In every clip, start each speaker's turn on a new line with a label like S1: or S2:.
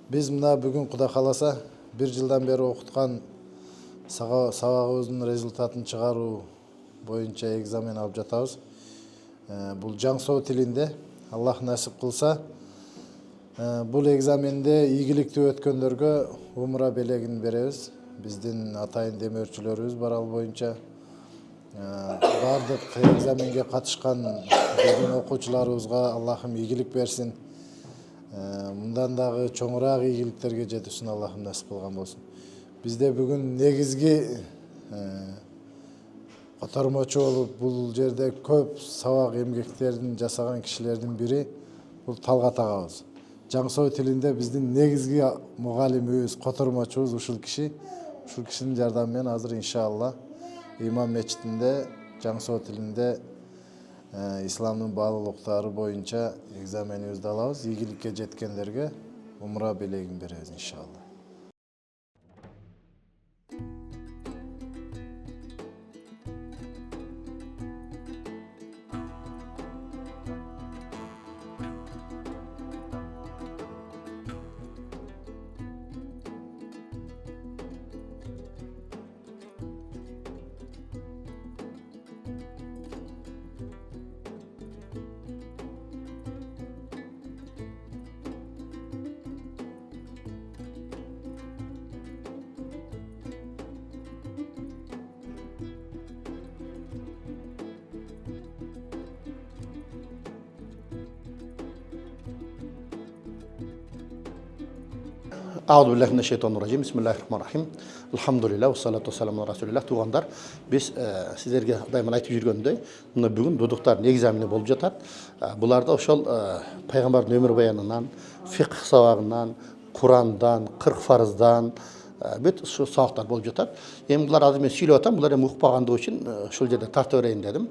S1: Biz мына бүгін Құда қаласа 1 жылдан бері оқытқан сабағыбыздың результатын шығару бойынша экзамен алып жатабыз. Бұл жаңсоо тилинде Аллах насип қылса, бұл экзаменде ийгиликтүү өткөндөргө умра белегин беребиз. Биздин атайын демөөрчүлөрүбүз бар ал боюнча. Бардык экзаменге катышкан биздин окуучуларыбызга Аллахым ийгилик берсин. Мындан дагы чоңураак ийгиликтерге жетүүсүн Аллахым насип кылган болсун. Бизде бүгүн негизги котормочу болуп бул жерде көп сабак эмгектерин жасаган кишилердин бири бул Талгат агабыз. Жаңсоо тилинде биздин негизги мугалимибиз, котормочубуз ушул киши. Ушул кишинин жардамы менен азыр иншалла Имам мечитинде жаңсоо тилинде исламдын баалык уктары боюнча экзаменибизди алабыз. Ийгиликке жеткендерге умра белегин беребиз иншалла.
S2: Аузубиллахиминашшайтонирражим. Бисмиллахиррахманиррахим. Алхамдулилlah, вассалату вассаламу ала расулилlah. Туғандар, біз сіздерге дайыма айтып жүргендей, мына бүгін дудуктар негизамине болуп жатат. Буларда ошол пайгамбардын өмүр баянынан, фикх сабагынан, Курандан, 40 фарыздан бүт ушу сабактар болуп жатат. Эми булар азыр мен сүйлөп атам, булар эми укпагандыгы үчүн ошол жерде тартып берейин дедим.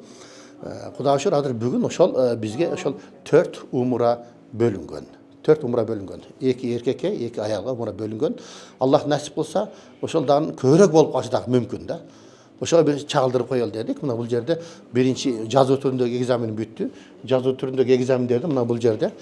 S2: Кудайга шүкүр, азыр бүгүн ошол бизге ошол 4 умра бөлүнгөн. 4 умра бөлүнгөн. 2 эркекке, 2 аялга умра бөлүнгөн. Аллах насип кылса, ошол дагы көбүрөөк болуп калса дагы мүмкүн да. Ошого бир чагылдырып коелу дедик. Мына бул жерде биринчи жазуу түрүндөгү экзамен бүттү. Жазуу түрүндөгү экзамендерди мына бул жерде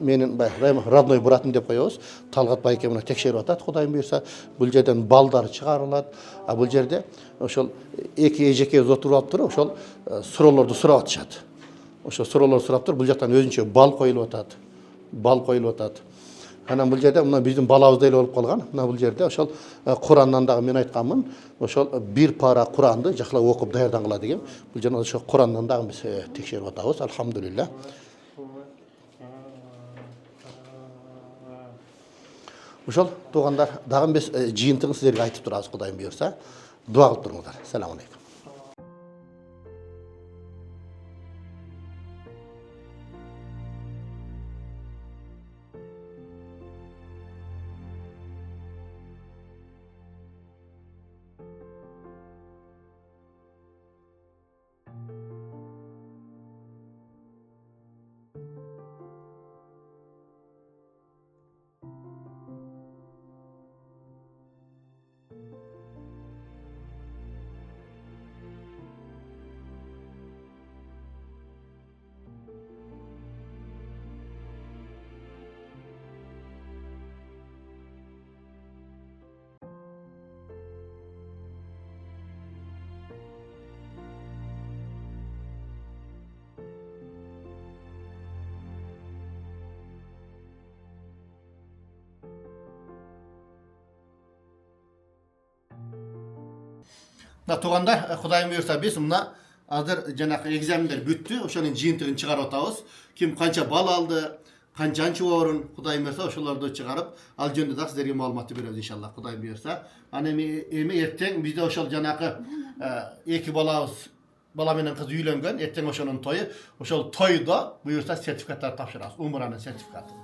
S2: менин родной братым деп коебуз. Талгат байке мына текшерип атат. Кудайым буйрса, бул жерден балдар чыгарылат. А бул жерде ошол эки эжекебиз отуруп алып туруп, ошол суроолорду сурап атышат. Ошол суроолорду сурап туруп, бул жактан өзүнчө бал коюлуп атат. Бал коюлуп атат. Анан бул жерде мына биздин балабыздай эле болуп калган. Мына бул жерде ошол Курандан дагы мен айтканмын. Ошол бир пара Куранды жакшылап окуп даярдангыла деген. Бул жерде ошол Курандан дагы биз текшерип атабыз. Алхамдулилlah. Ошол туугандар, дагы биз жыйынтыгын силерге айтып турабыз, Кудайым буйрса. Дуа кылып туруңуздар. Салам алейкум. Туугандар, Кудайым буйрса биз мына азыр жанакы экзамендер бүттү. Ошонун жыйынтыгын чыгарып атабыз. Ким канча бал алды, канчанчы орун, Кудайым буйрса ошолорду чыгарып, ал жөнүндө да силерге маалыматты беребиз иншалла, Кудайым буйрса. Аны эми эртең бизде ошол жанакы эки балабыз, бала менен кыз үйлөнгөн, эртең ошонун тою, ошол тойдо буйрса сертификаттарды тапшырабыз, умранын сертификатын.